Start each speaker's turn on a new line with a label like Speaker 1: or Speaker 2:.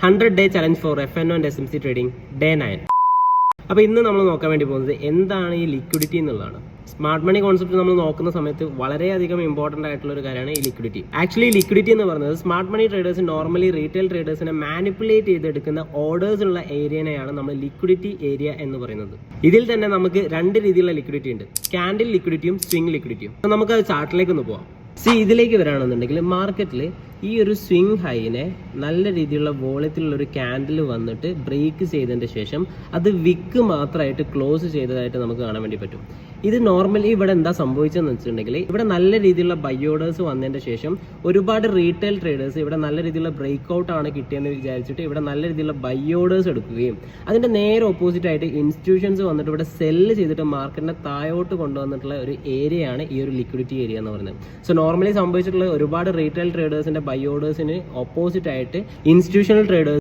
Speaker 1: 100-day challenge four FNO and SMC trading day 9. അപ്പോൾ ഇന്ന് നമ്മൾ നോക്കാൻ വേണ്ടി പോകുന്നത് എന്താണ് ഈ ലിക്വിഡിറ്റി എന്നുള്ളതാണ്. സ്മാർട്ട് മണി കോൺസെപ്റ്റ് നമ്മൾ നോക്കുന്ന സമയത്ത് വളരെയധികം ഇമ്പോർട്ടൻ്റ് ആയിട്ടുള്ള ഒരു കാര്യമാണ് ഈ ലിക്വിഡിറ്റി. ആക്ച്വലി ലിക്വിഡിറ്റി എന്ന് പറയുന്നത് smart money traders normally retail ട്രേഡേഴ്സിനെ മാനിപ്പുലേറ്റ് ചെയ്തെടുക്കുന്ന ഓർഡേഴ്സ് ഉള്ള ഏരിയനെയാണ് നമ്മൾ ലിക്വിഡിറ്റി ഏരിയ എന്ന് പറയുന്നത്. ഇതിൽ തന്നെ നമുക്ക് രണ്ട് രീതിയിലുള്ള ലിക്വിഡിറ്റി ഉണ്ട്, ക്യാൻഡിൽ ലിക്വിഡിറ്റിയും സ്വിംഗ് ലിക്വിഡിറ്റിയും. നമുക്ക് അത് ചാർട്ടിലേക്ക് ഒന്ന് പോവാം. ഇതിലേക്ക് വരാണെന്നുണ്ടെങ്കിൽ മാർക്കറ്റിൽ ഈ ഒരു സ്വിംഗ് ഹൈനെ നല്ല രീതിയിലുള്ള വോളത്തിലുള്ള ഒരു ക്യാൻഡിൽ വന്നിട്ട് ബ്രേക്ക് ചെയ്തതിൻ്റെ ശേഷം അത് വിക്ക് മാത്രമായിട്ട് ക്ലോസ് ചെയ്തതായിട്ട് നമുക്ക് കാണാൻ വേണ്ടി പറ്റും. ഇത് നോർമലി ഇവിടെ എന്താ സംഭവിച്ചതെന്ന് വെച്ചിട്ടുണ്ടെങ്കിൽ ഇവിടെ നല്ല രീതിയിലുള്ള ബൈ ഓർഡേഴ്സ് വന്നതിൻ്റെ ശേഷം ഒരുപാട് റീറ്റെയിൽ ട്രേഡേഴ്സ് ഇവിടെ നല്ല രീതിയിലുള്ള ബ്രേക്ക് ഔട്ട് ആണ് കിട്ടിയെന്ന് വിചാരിച്ചിട്ട് ഇവിടെ നല്ല രീതിയിലുള്ള ബൈ ഓർഡേഴ്സ് എടുക്കുകയും അതിൻ്റെ നേരെ ഓപ്പോസിറ്റ് ആയിട്ട് ഇൻസ്റ്റിറ്റ്യൂഷൻസ് വന്നിട്ട് ഇവിടെ സെല്ല് ചെയ്തിട്ട് മാർക്കറ്റിനെ താഴോട്ട് കൊണ്ടുവന്നിട്ടുള്ള ഒരു ഏരിയയാണ് ഈ ഒരു ലിക്വിഡിറ്റി ഏരിയ എന്ന് പറയുന്നത്. സോ നോർമലി സംഭവിച്ചിട്ടുള്ള ഒരുപാട് റീറ്റെയിൽ ട്രേഡേഴ്സിന്റെ ബൈ ഓർഡേഴ്സിന് ഓപ്പോസിറ്റ് ആയിട്ട് ഇൻസ്റ്റിറ്റ്യൂഷണൽ ട്രേഡേഴ്സ്